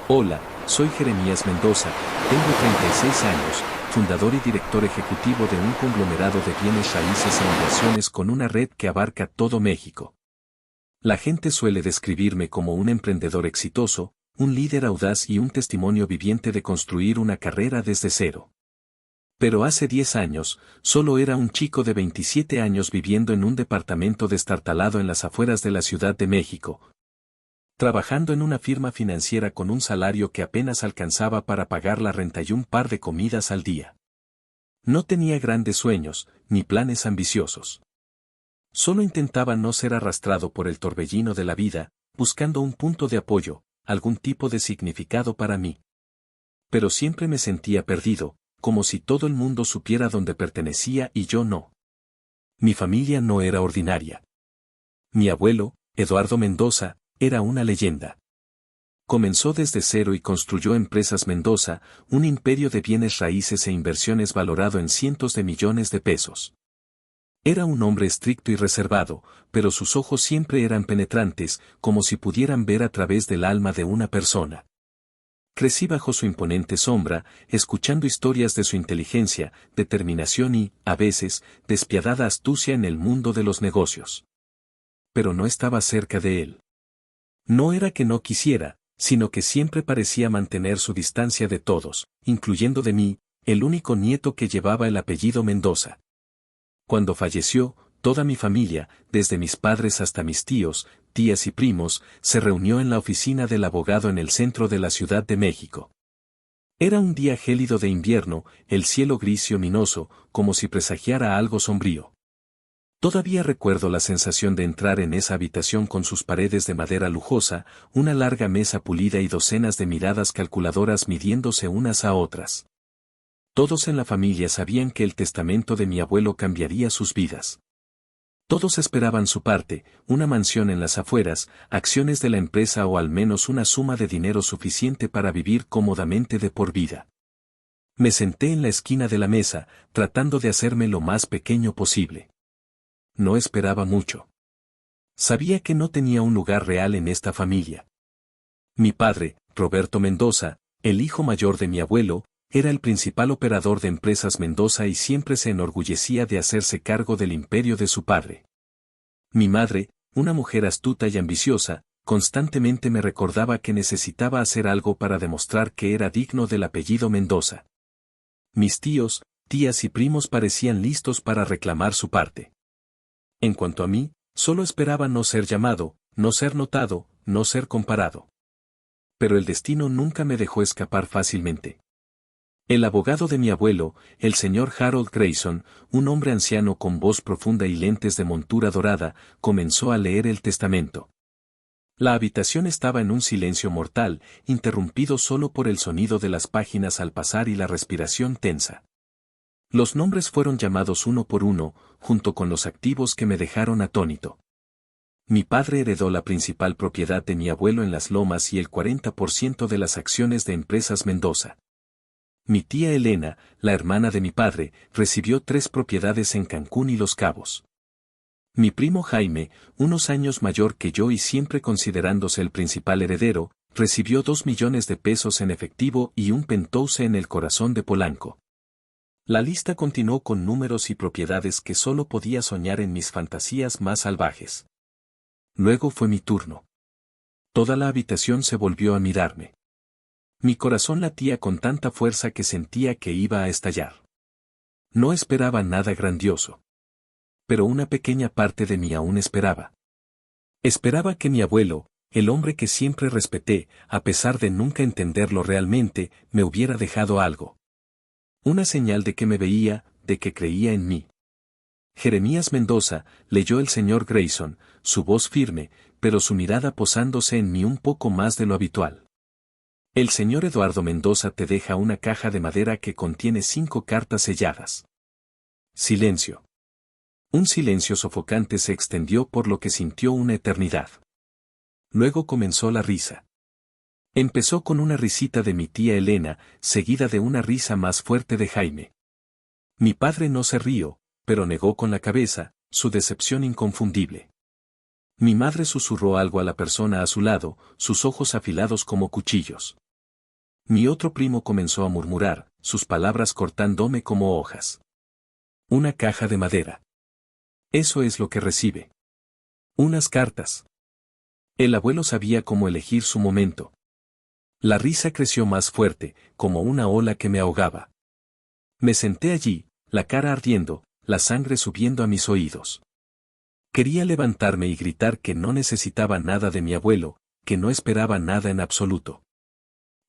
Hola, soy Jeremías Mendoza, tengo 36 años, fundador y director ejecutivo de un conglomerado de bienes raíces e inversiones con una red que abarca todo México. La gente suele describirme como un emprendedor exitoso, un líder audaz y un testimonio viviente de construir una carrera desde cero. Pero hace 10 años, solo era un chico de 27 años viviendo en un departamento destartalado en las afueras de la Ciudad de México, trabajando en una firma financiera con un salario que apenas alcanzaba para pagar la renta y un par de comidas al día. No tenía grandes sueños, ni planes ambiciosos. Solo intentaba no ser arrastrado por el torbellino de la vida, buscando un punto de apoyo, algún tipo de significado para mí. Pero siempre me sentía perdido, como si todo el mundo supiera dónde pertenecía y yo no. Mi familia no era ordinaria. Mi abuelo, Eduardo Mendoza, era una leyenda. Comenzó desde cero y construyó Empresas Mendoza, un imperio de bienes raíces e inversiones valorado en cientos de millones de pesos. Era un hombre estricto y reservado, pero sus ojos siempre eran penetrantes, como si pudieran ver a través del alma de una persona. Crecí bajo su imponente sombra, escuchando historias de su inteligencia, determinación y, a veces, despiadada astucia en el mundo de los negocios. Pero no estaba cerca de él. No era que no quisiera, sino que siempre parecía mantener su distancia de todos, incluyendo de mí, el único nieto que llevaba el apellido Mendoza. Cuando falleció, toda mi familia, desde mis padres hasta mis tíos, tías y primos, se reunió en la oficina del abogado en el centro de la Ciudad de México. Era un día gélido de invierno, el cielo gris y ominoso, como si presagiara algo sombrío. Todavía recuerdo la sensación de entrar en esa habitación con sus paredes de madera lujosa, una larga mesa pulida y docenas de miradas calculadoras midiéndose unas a otras. Todos en la familia sabían que el testamento de mi abuelo cambiaría sus vidas. Todos esperaban su parte, una mansión en las afueras, acciones de la empresa o al menos una suma de dinero suficiente para vivir cómodamente de por vida. Me senté en la esquina de la mesa, tratando de hacerme lo más pequeño posible. No esperaba mucho. Sabía que no tenía un lugar real en esta familia. Mi padre, Roberto Mendoza, el hijo mayor de mi abuelo, era el principal operador de Empresas Mendoza y siempre se enorgullecía de hacerse cargo del imperio de su padre. Mi madre, una mujer astuta y ambiciosa, constantemente me recordaba que necesitaba hacer algo para demostrar que era digno del apellido Mendoza. Mis tíos, tías y primos parecían listos para reclamar su parte. En cuanto a mí, solo esperaba no ser llamado, no ser notado, no ser comparado. Pero el destino nunca me dejó escapar fácilmente. El abogado de mi abuelo, el señor Harold Grayson, un hombre anciano con voz profunda y lentes de montura dorada, comenzó a leer el testamento. La habitación estaba en un silencio mortal, interrumpido solo por el sonido de las páginas al pasar y la respiración tensa. Los nombres fueron llamados uno por uno, junto con los activos que me dejaron atónito. Mi padre heredó la principal propiedad de mi abuelo en Las Lomas y el 40% de las acciones de Empresas Mendoza. Mi tía Elena, la hermana de mi padre, recibió 3 propiedades en Cancún y Los Cabos. Mi primo Jaime, unos años mayor que yo y siempre considerándose el principal heredero, recibió 2 millones de pesos en efectivo y un penthouse en el corazón de Polanco. La lista continuó con números y propiedades que solo podía soñar en mis fantasías más salvajes. Luego fue mi turno. Toda la habitación se volvió a mirarme. Mi corazón latía con tanta fuerza que sentía que iba a estallar. No esperaba nada grandioso. Pero una pequeña parte de mí aún esperaba. Esperaba que mi abuelo, el hombre que siempre respeté, a pesar de nunca entenderlo realmente, me hubiera dejado algo. Una señal de que me veía, de que creía en mí. Jeremías Mendoza, leyó el señor Grayson, su voz firme, pero su mirada posándose en mí un poco más de lo habitual. El señor Eduardo Mendoza te deja una caja de madera que contiene 5 cartas selladas. Silencio. Un silencio sofocante se extendió por lo que sintió una eternidad. Luego comenzó la risa. Empezó con una risita de mi tía Elena, seguida de una risa más fuerte de Jaime. Mi padre no se rió, pero negó con la cabeza, su decepción inconfundible. Mi madre susurró algo a la persona a su lado, sus ojos afilados como cuchillos. Mi otro primo comenzó a murmurar, sus palabras cortándome como hojas. Una caja de madera. Eso es lo que recibe. Unas cartas. El abuelo sabía cómo elegir su momento. La risa creció más fuerte, como una ola que me ahogaba. Me senté allí, la cara ardiendo, la sangre subiendo a mis oídos. Quería levantarme y gritar que no necesitaba nada de mi abuelo, que no esperaba nada en absoluto.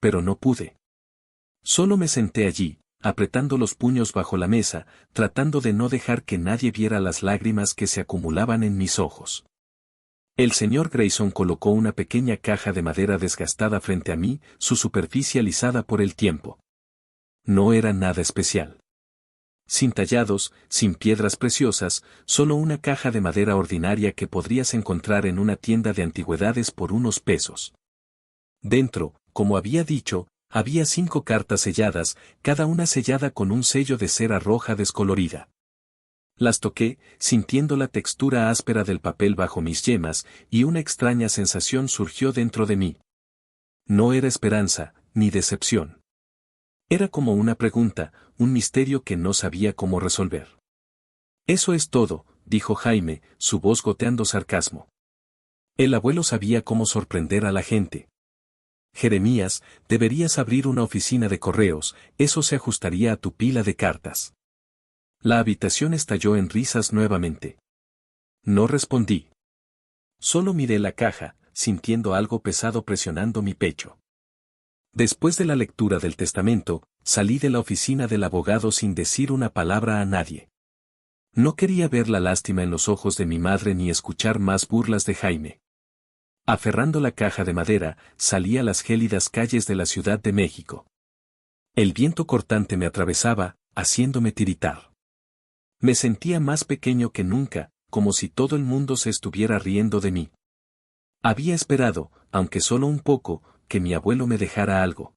Pero no pude. Solo me senté allí, apretando los puños bajo la mesa, tratando de no dejar que nadie viera las lágrimas que se acumulaban en mis ojos. El señor Grayson colocó una pequeña caja de madera desgastada frente a mí, su superficie alisada por el tiempo. No era nada especial. Sin tallados, sin piedras preciosas, solo una caja de madera ordinaria que podrías encontrar en una tienda de antigüedades por unos pesos. Dentro, como había dicho, había 5 cartas selladas, cada una sellada con un sello de cera roja descolorida. Las toqué, sintiendo la textura áspera del papel bajo mis yemas, y una extraña sensación surgió dentro de mí. No era esperanza, ni decepción. Era como una pregunta, un misterio que no sabía cómo resolver. Eso es todo, dijo Jaime, su voz goteando sarcasmo. El abuelo sabía cómo sorprender a la gente. Jeremías, deberías abrir una oficina de correos, eso se ajustaría a tu pila de cartas. La habitación estalló en risas nuevamente. No respondí. Solo miré la caja, sintiendo algo pesado presionando mi pecho. Después de la lectura del testamento, salí de la oficina del abogado sin decir una palabra a nadie. No quería ver la lástima en los ojos de mi madre ni escuchar más burlas de Jaime. Aferrando la caja de madera, salí a las gélidas calles de la Ciudad de México. El viento cortante me atravesaba, haciéndome tiritar. Me sentía más pequeño que nunca, como si todo el mundo se estuviera riendo de mí. Había esperado, aunque solo un poco, que mi abuelo me dejara algo.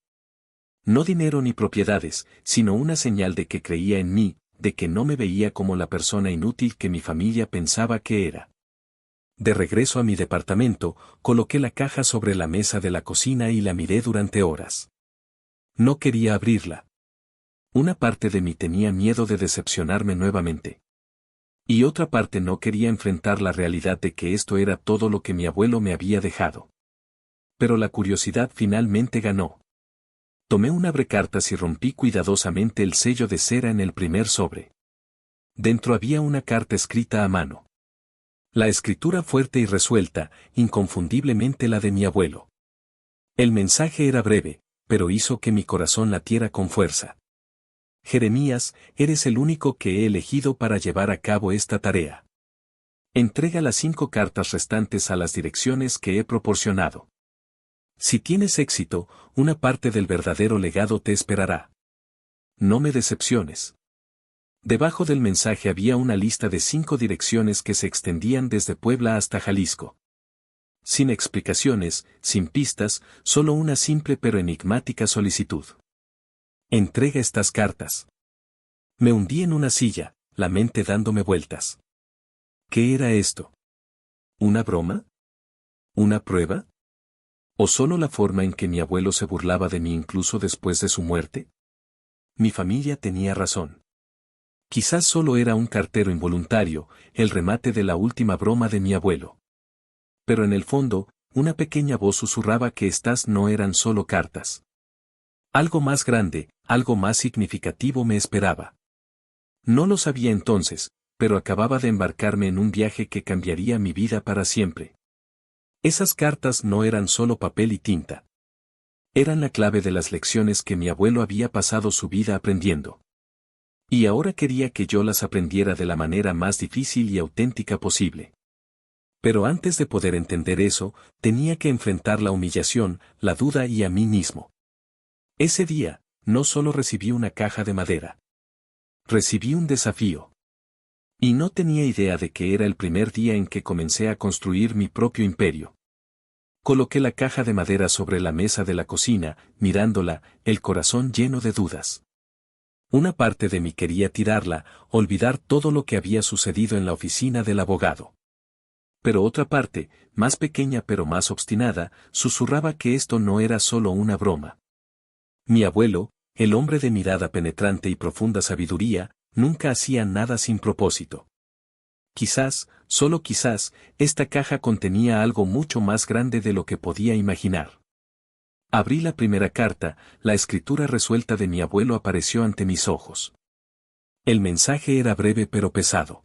No dinero ni propiedades, sino una señal de que creía en mí, de que no me veía como la persona inútil que mi familia pensaba que era. De regreso a mi departamento, coloqué la caja sobre la mesa de la cocina y la miré durante horas. No quería abrirla. Una parte de mí tenía miedo de decepcionarme nuevamente. Y otra parte no quería enfrentar la realidad de que esto era todo lo que mi abuelo me había dejado. Pero la curiosidad finalmente ganó. Tomé un abrecartas y rompí cuidadosamente el sello de cera en el primer sobre. Dentro había una carta escrita a mano. La escritura fuerte y resuelta, inconfundiblemente la de mi abuelo. El mensaje era breve, pero hizo que mi corazón latiera con fuerza. Jeremías, eres el único que he elegido para llevar a cabo esta tarea. Entrega las 5 cartas restantes a las direcciones que he proporcionado. Si tienes éxito, una parte del verdadero legado te esperará. No me decepciones. Debajo del mensaje había una lista de 5 direcciones que se extendían desde Puebla hasta Jalisco. Sin explicaciones, sin pistas, solo una simple pero enigmática solicitud. Entrega estas cartas. Me hundí en una silla, la mente dándome vueltas. ¿Qué era esto? ¿Una broma? ¿Una prueba? ¿O solo la forma en que mi abuelo se burlaba de mí incluso después de su muerte? Mi familia tenía razón. Quizás solo era un cartero involuntario, el remate de la última broma de mi abuelo. Pero en el fondo, una pequeña voz susurraba que estas no eran solo cartas. Algo más grande, algo más significativo me esperaba. No lo sabía entonces, pero acababa de embarcarme en un viaje que cambiaría mi vida para siempre. Esas cartas no eran solo papel y tinta. Eran la clave de las lecciones que mi abuelo había pasado su vida aprendiendo. Y ahora quería que yo las aprendiera de la manera más difícil y auténtica posible. Pero antes de poder entender eso, tenía que enfrentar la humillación, la duda y a mí mismo. Ese día, no solo recibí una caja de madera. Recibí un desafío. Y no tenía idea de que era el primer día en que comencé a construir mi propio imperio. Coloqué la caja de madera sobre la mesa de la cocina, mirándola, el corazón lleno de dudas. Una parte de mí quería tirarla, olvidar todo lo que había sucedido en la oficina del abogado. Pero otra parte, más pequeña pero más obstinada, susurraba que esto no era solo una broma. Mi abuelo, el hombre de mirada penetrante y profunda sabiduría, nunca hacía nada sin propósito. Quizás, solo quizás, esta caja contenía algo mucho más grande de lo que podía imaginar. Abrí la primera carta, la escritura resuelta de mi abuelo apareció ante mis ojos. El mensaje era breve pero pesado.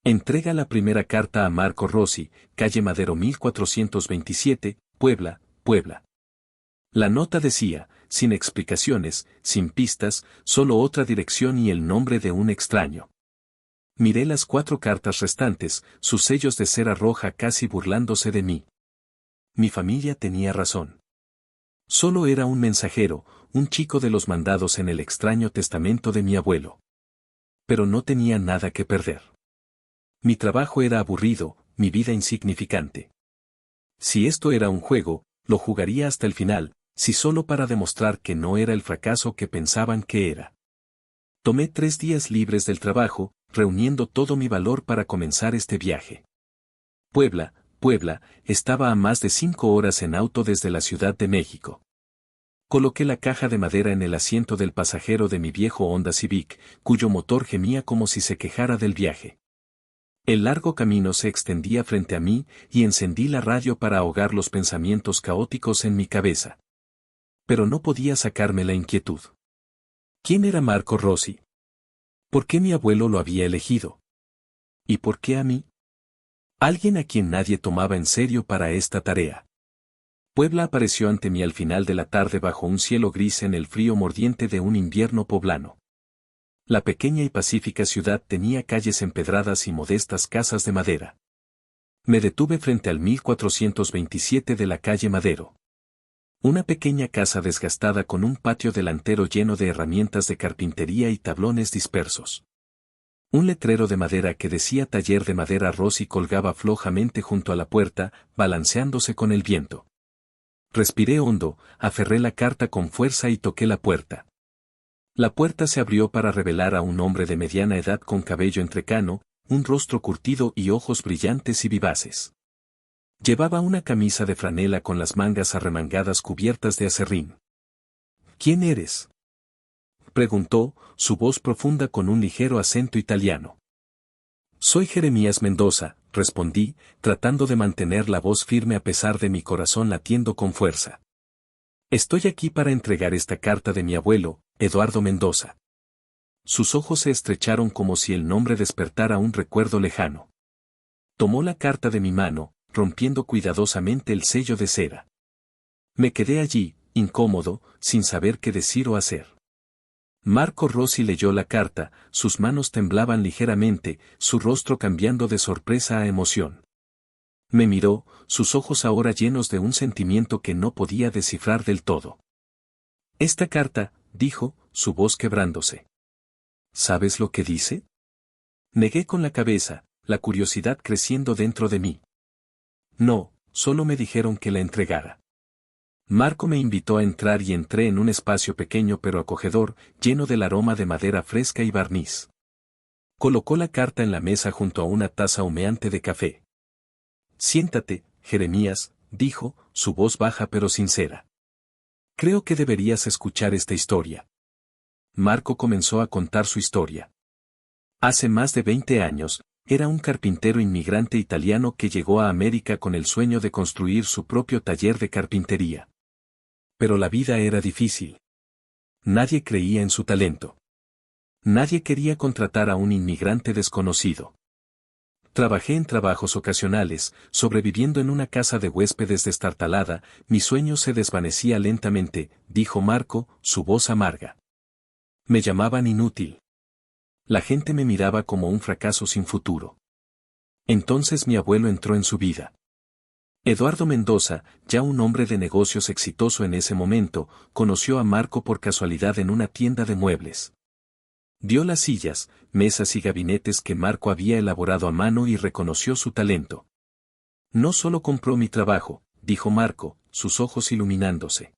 Entrega la primera carta a Marco Rossi, calle Madero 1427, Puebla, Puebla. La nota decía, sin explicaciones, sin pistas, solo otra dirección y el nombre de un extraño. Miré las 4 cartas restantes, sus sellos de cera roja casi burlándose de mí. Mi familia tenía razón. Solo era un mensajero, un chico de los mandados en el extraño testamento de mi abuelo. Pero no tenía nada que perder. Mi trabajo era aburrido, mi vida insignificante. Si esto era un juego, lo jugaría hasta el final, si solo para demostrar que no era el fracaso que pensaban que era. Tomé 3 días libres del trabajo, reuniendo todo mi valor para comenzar este viaje. Puebla, Puebla, estaba a más de 5 horas en auto desde la Ciudad de México. Coloqué la caja de madera en el asiento del pasajero de mi viejo Honda Civic, cuyo motor gemía como si se quejara del viaje. El largo camino se extendía frente a mí y encendí la radio para ahogar los pensamientos caóticos en mi cabeza. Pero no podía sacarme la inquietud. ¿Quién era Marco Rossi? ¿Por qué mi abuelo lo había elegido? ¿Y por qué a mí? Alguien a quien nadie tomaba en serio para esta tarea. Puebla apareció ante mí al final de la tarde bajo un cielo gris en el frío mordiente de un invierno poblano. La pequeña y pacífica ciudad tenía calles empedradas y modestas casas de madera. Me detuve frente al 1427 de la calle Madero. Una pequeña casa desgastada con un patio delantero lleno de herramientas de carpintería y tablones dispersos. Un letrero de madera que decía Taller de Madera Rossi colgaba flojamente junto a la puerta, balanceándose con el viento. Respiré hondo, aferré la carta con fuerza y toqué la puerta. La puerta se abrió para revelar a un hombre de mediana edad con cabello entrecano, un rostro curtido y ojos brillantes y vivaces. Llevaba una camisa de franela con las mangas arremangadas cubiertas de acerrín. ¿Quién eres?, preguntó, su voz profunda con un ligero acento italiano. Soy Jeremías Mendoza, respondí, tratando de mantener la voz firme a pesar de mi corazón latiendo con fuerza. Estoy aquí para entregar esta carta de mi abuelo, Eduardo Mendoza. Sus ojos se estrecharon como si el nombre despertara un recuerdo lejano. Tomó la carta de mi mano, rompiendo cuidadosamente el sello de cera. Me quedé allí, incómodo, sin saber qué decir o hacer. Marco Rossi leyó la carta, sus manos temblaban ligeramente, su rostro cambiando de sorpresa a emoción. Me miró, sus ojos ahora llenos de un sentimiento que no podía descifrar del todo. Esta carta, dijo, su voz quebrándose. ¿Sabes lo que dice? Negué con la cabeza, la curiosidad creciendo dentro de mí. No, solo me dijeron que la entregara. Marco me invitó a entrar y entré en un espacio pequeño pero acogedor, lleno del aroma de madera fresca y barniz. Colocó la carta en la mesa junto a una taza humeante de café. Siéntate, Jeremías, dijo, su voz baja pero sincera. Creo que deberías escuchar esta historia. Marco comenzó a contar su historia. Hace más de 20 años, era un carpintero inmigrante italiano que llegó a América con el sueño de construir su propio taller de carpintería. Pero la vida era difícil. Nadie creía en su talento. Nadie quería contratar a un inmigrante desconocido. Trabajé en trabajos ocasionales, sobreviviendo en una casa de huéspedes destartalada, mi sueño se desvanecía lentamente, dijo Marco, su voz amarga. Me llamaban inútil. La gente me miraba como un fracaso sin futuro. Entonces mi abuelo entró en su vida. Eduardo Mendoza, ya un hombre de negocios exitoso en ese momento, conoció a Marco por casualidad en una tienda de muebles. Vio las sillas, mesas y gabinetes que Marco había elaborado a mano y reconoció su talento. No solo compró mi trabajo, dijo Marco, sus ojos iluminándose.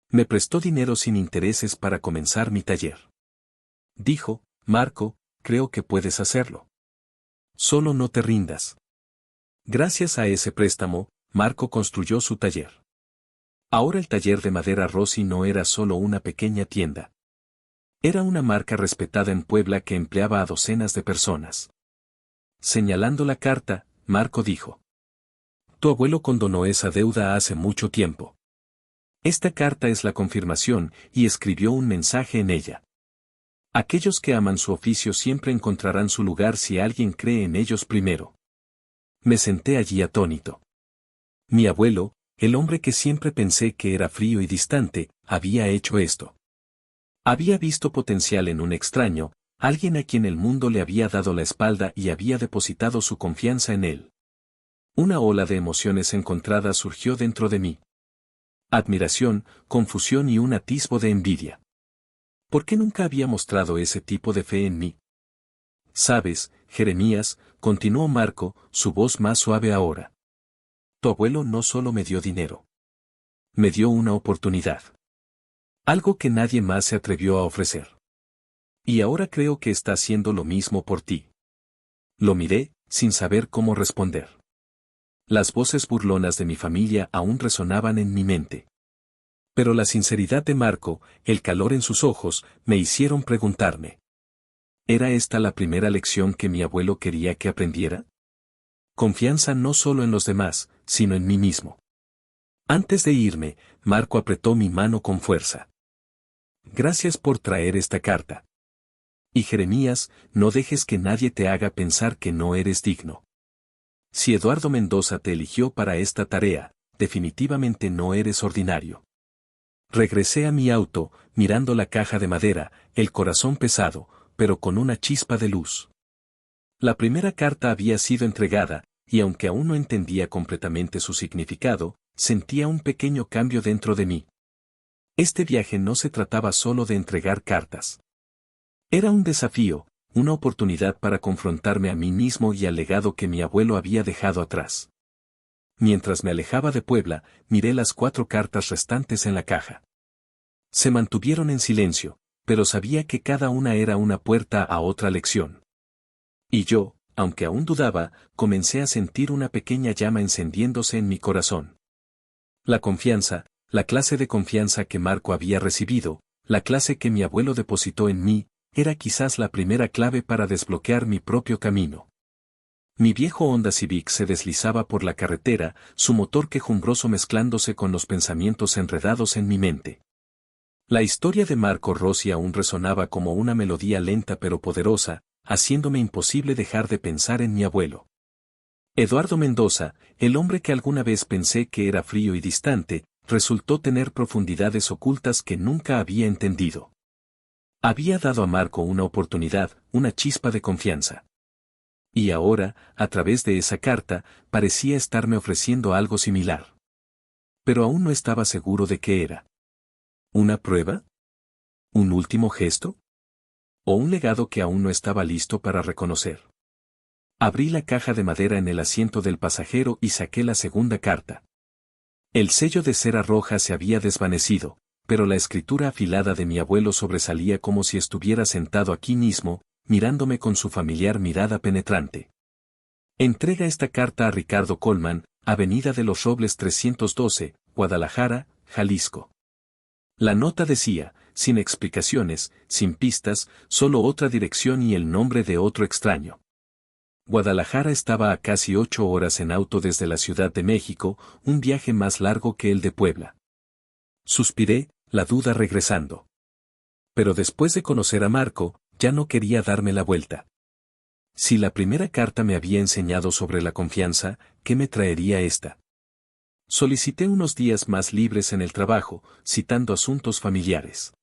Me prestó dinero sin intereses para comenzar mi taller. Dijo, Marco, creo que puedes hacerlo. Solo no te rindas. Gracias a ese préstamo, Marco construyó su taller. Ahora el taller de madera Rossi no era solo una pequeña tienda. Era una marca respetada en Puebla que empleaba a docenas de personas. Señalando la carta, Marco dijo: Tu abuelo condonó esa deuda hace mucho tiempo. Esta carta es la confirmación, y escribió un mensaje en ella. Aquellos que aman su oficio siempre encontrarán su lugar si alguien cree en ellos primero. Me senté allí atónito. Mi abuelo, el hombre que siempre pensé que era frío y distante, había hecho esto. Había visto potencial en un extraño, alguien a quien el mundo le había dado la espalda y había depositado su confianza en él. Una ola de emociones encontradas surgió dentro de mí. Admiración, confusión y un atisbo de envidia. ¿Por qué nunca había mostrado ese tipo de fe en mí? Sabes, Jeremías, continuó Marco, su voz más suave ahora. Tu abuelo no solo me dio dinero. Me dio una oportunidad. Algo que nadie más se atrevió a ofrecer. Y ahora creo que está haciendo lo mismo por ti. Lo miré, sin saber cómo responder. Las voces burlonas de mi familia aún resonaban en mi mente. Pero la sinceridad de Marco, el calor en sus ojos, me hicieron preguntarme. ¿Era esta la primera lección que mi abuelo quería que aprendiera? Confianza no solo en los demás, sino en mí mismo. Antes de irme, Marco apretó mi mano con fuerza. Gracias por traer esta carta. Y Jeremías, no dejes que nadie te haga pensar que no eres digno. Si Eduardo Mendoza te eligió para esta tarea, definitivamente no eres ordinario. Regresé a mi auto, mirando la caja de madera, el corazón pesado, pero con una chispa de luz. La primera carta había sido entregada, y aunque aún no entendía completamente su significado, sentía un pequeño cambio dentro de mí. Este viaje no se trataba solo de entregar cartas. Era un desafío, una oportunidad para confrontarme a mí mismo y al legado que mi abuelo había dejado atrás. Mientras me alejaba de Puebla, miré las 4 cartas restantes en la caja. Se mantuvieron en silencio, pero sabía que cada una era una puerta a otra lección. Y yo, aunque aún dudaba, comencé a sentir una pequeña llama encendiéndose en mi corazón. La confianza, la clase de confianza que Marco había recibido, la clase que mi abuelo depositó en mí, era quizás la primera clave para desbloquear mi propio camino. Mi viejo Honda Civic se deslizaba por la carretera, su motor quejumbroso mezclándose con los pensamientos enredados en mi mente. La historia de Marco Rossi aún resonaba como una melodía lenta pero poderosa, haciéndome imposible dejar de pensar en mi abuelo. Eduardo Mendoza, el hombre que alguna vez pensé que era frío y distante, resultó tener profundidades ocultas que nunca había entendido. Había dado a Marco una oportunidad, una chispa de confianza. Y ahora, a través de esa carta, parecía estarme ofreciendo algo similar. Pero aún no estaba seguro de qué era. ¿Una prueba? ¿Un último gesto? ¿O un legado que aún no estaba listo para reconocer? Abrí la caja de madera en el asiento del pasajero y saqué la segunda carta. El sello de cera roja se había desvanecido, pero la escritura afilada de mi abuelo sobresalía como si estuviera sentado aquí mismo, mirándome con su familiar mirada penetrante. Entrega esta carta a Ricardo Colman, Avenida de los Robles 312, Guadalajara, Jalisco. La nota decía, sin explicaciones, sin pistas, solo otra dirección y el nombre de otro extraño. Guadalajara estaba a casi 8 horas en auto desde la Ciudad de México, un viaje más largo que el de Puebla. Suspiré, la duda regresando. Pero después de conocer a Marco, ya no quería darme la vuelta. Si la primera carta me había enseñado sobre la confianza, ¿qué me traería esta? Solicité unos días más libres en el trabajo, citando asuntos familiares.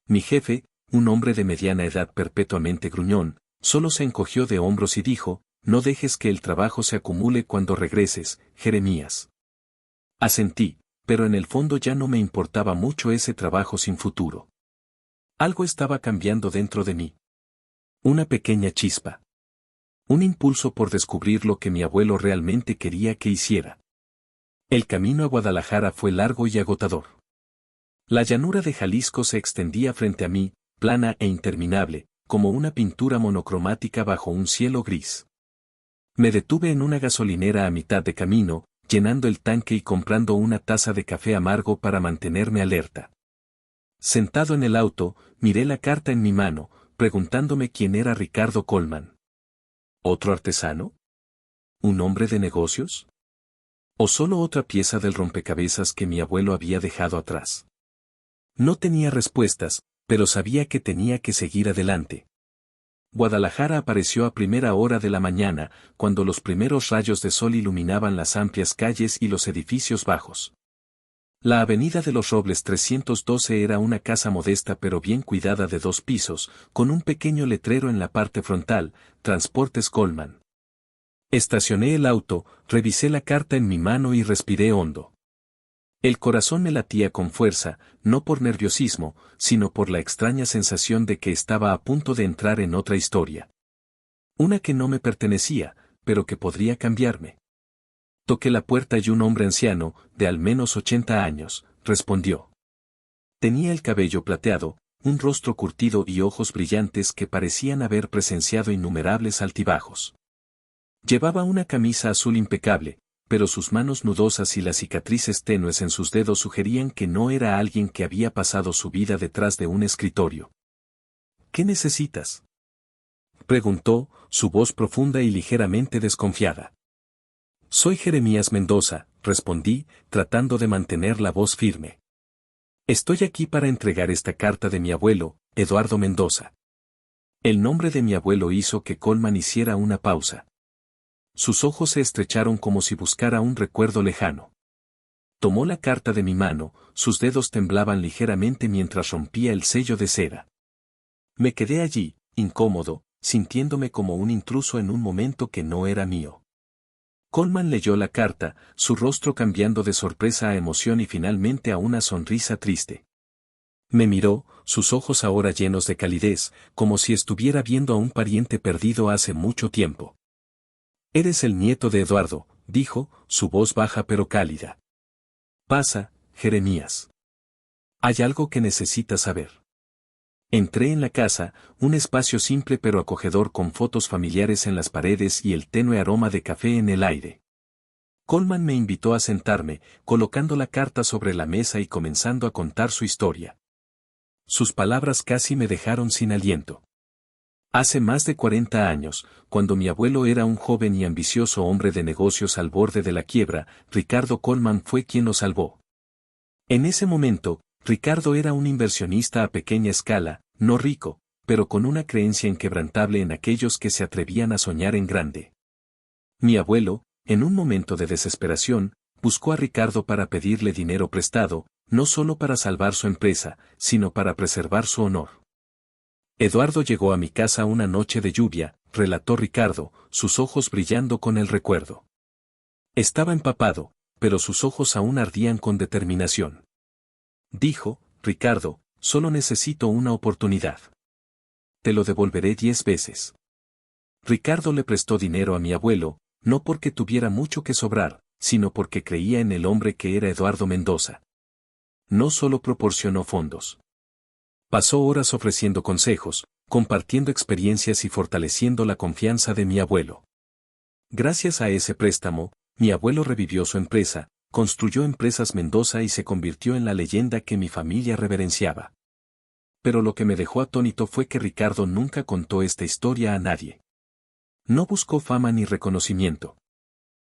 Mi jefe, un hombre de mediana edad perpetuamente gruñón, solo se encogió de hombros y dijo, no dejes que el trabajo se acumule cuando regreses, Jeremías. Asentí, pero en el fondo ya no me importaba mucho ese trabajo sin futuro. Algo estaba cambiando dentro de mí. Una pequeña chispa. Un impulso por descubrir lo que mi abuelo realmente quería que hiciera. El camino a Guadalajara fue largo y agotador. La llanura de Jalisco se extendía frente a mí, plana e interminable, como una pintura monocromática bajo un cielo gris. Me detuve en una gasolinera a mitad de camino, llenando el tanque y comprando una taza de café amargo para mantenerme alerta. Sentado en el auto, miré la carta en mi mano, preguntándome quién era Ricardo Colman. ¿Otro artesano? ¿Un hombre de negocios? ¿O solo otra pieza del rompecabezas que mi abuelo había dejado atrás? No tenía respuestas, pero sabía que tenía que seguir adelante. Guadalajara apareció a primera hora de la mañana, cuando los primeros rayos de sol iluminaban las amplias calles y los edificios bajos. La avenida de los Robles 312 era una casa modesta pero bien cuidada de 2 pisos, con un pequeño letrero en la parte frontal, Transportes Colman. Estacioné el auto, revisé la carta en mi mano y respiré hondo. El corazón me latía con fuerza, no por nerviosismo, sino por la extraña sensación de que estaba a punto de entrar en otra historia. Una que no me pertenecía, pero que podría cambiarme. Toqué la puerta y un hombre anciano, de al menos 80 años, respondió. Tenía el cabello plateado, un rostro curtido y ojos brillantes que parecían haber presenciado innumerables altibajos. Llevaba una camisa azul impecable, pero sus manos nudosas y las cicatrices tenues en sus dedos sugerían que no era alguien que había pasado su vida detrás de un escritorio. ¿Qué necesitas?, preguntó, su voz profunda y ligeramente desconfiada. Soy Jeremías Mendoza, respondí, tratando de mantener la voz firme. Estoy aquí para entregar esta carta de mi abuelo, Eduardo Mendoza. El nombre de mi abuelo hizo que Colman hiciera una pausa. Sus ojos se estrecharon como si buscara un recuerdo lejano. Tomó la carta de mi mano, sus dedos temblaban ligeramente mientras rompía el sello de cera. Me quedé allí, incómodo, sintiéndome como un intruso en un momento que no era mío. Colman leyó la carta, su rostro cambiando de sorpresa a emoción y finalmente a una sonrisa triste. Me miró, sus ojos ahora llenos de calidez, como si estuviera viendo a un pariente perdido hace mucho tiempo. Eres el nieto de Eduardo, dijo, su voz baja pero cálida. Pasa, Jeremías. Hay algo que necesitas saber. Entré en la casa, un espacio simple pero acogedor con fotos familiares en las paredes y el tenue aroma de café en el aire. Colman me invitó a sentarme, colocando la carta sobre la mesa y comenzando a contar su historia. Sus palabras casi me dejaron sin aliento. Hace más de 40 años, cuando mi abuelo era un joven y ambicioso hombre de negocios al borde de la quiebra, Ricardo Colman fue quien lo salvó. En ese momento, Ricardo era un inversionista a pequeña escala, no rico, pero con una creencia inquebrantable en aquellos que se atrevían a soñar en grande. Mi abuelo, en un momento de desesperación, buscó a Ricardo para pedirle dinero prestado, no solo para salvar su empresa, sino para preservar su honor. Eduardo llegó a mi casa una noche de lluvia, relató Ricardo, sus ojos brillando con el recuerdo. Estaba empapado, pero sus ojos aún ardían con determinación. Dijo, Ricardo, solo necesito una oportunidad. Te lo devolveré 10 veces. Ricardo le prestó dinero a mi abuelo, no porque tuviera mucho que sobrar, sino porque creía en el hombre que era Eduardo Mendoza. No solo proporcionó fondos. Pasó horas ofreciendo consejos, compartiendo experiencias y fortaleciendo la confianza de mi abuelo. Gracias a ese préstamo, mi abuelo revivió su empresa, construyó Empresas Mendoza y se convirtió en la leyenda que mi familia reverenciaba. Pero lo que me dejó atónito fue que Ricardo nunca contó esta historia a nadie. No buscó fama ni reconocimiento.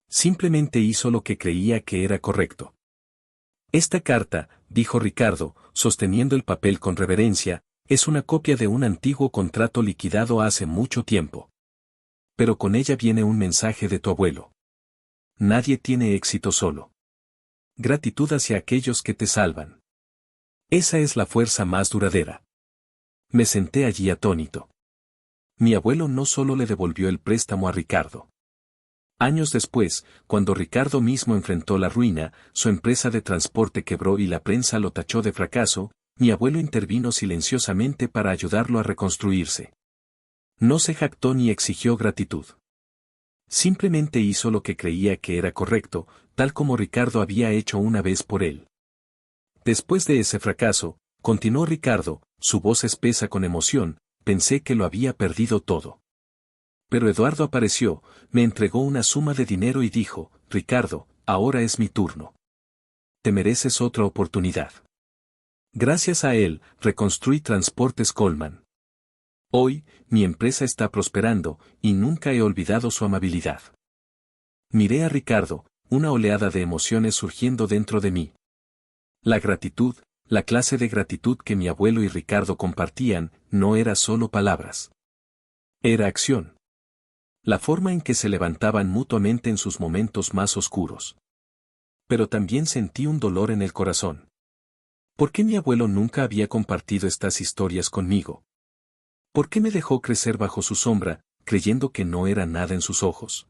Simplemente hizo lo que creía que era correcto. Esta carta, dijo Ricardo, sosteniendo el papel con reverencia, es una copia de un antiguo contrato liquidado hace mucho tiempo. Pero con ella viene un mensaje de tu abuelo. Nadie tiene éxito solo. Gratitud hacia aquellos que te salvan. Esa es la fuerza más duradera. Me senté allí atónito. Mi abuelo no solo le devolvió el préstamo a Ricardo. Años después, cuando Ricardo mismo enfrentó la ruina, su empresa de transporte quebró y la prensa lo tachó de fracaso, mi abuelo intervino silenciosamente para ayudarlo a reconstruirse. No se jactó ni exigió gratitud. Simplemente hizo lo que creía que era correcto, tal como Ricardo había hecho una vez por él. Después de ese fracaso, continuó Ricardo, su voz espesa con emoción, pensé que lo había perdido todo. Pero Eduardo apareció, me entregó una suma de dinero y dijo, Ricardo, ahora es mi turno. Te mereces otra oportunidad. Gracias a él, reconstruí Transportes Coleman. Hoy, mi empresa está prosperando, y nunca he olvidado su amabilidad. Miré a Ricardo, una oleada de emociones surgiendo dentro de mí. La gratitud, la clase de gratitud que mi abuelo y Ricardo compartían, no era solo palabras. Era acción. La forma en que se levantaban mutuamente en sus momentos más oscuros. Pero también sentí un dolor en el corazón. ¿Por qué mi abuelo nunca había compartido estas historias conmigo? ¿Por qué me dejó crecer bajo su sombra, creyendo que no era nada en sus ojos?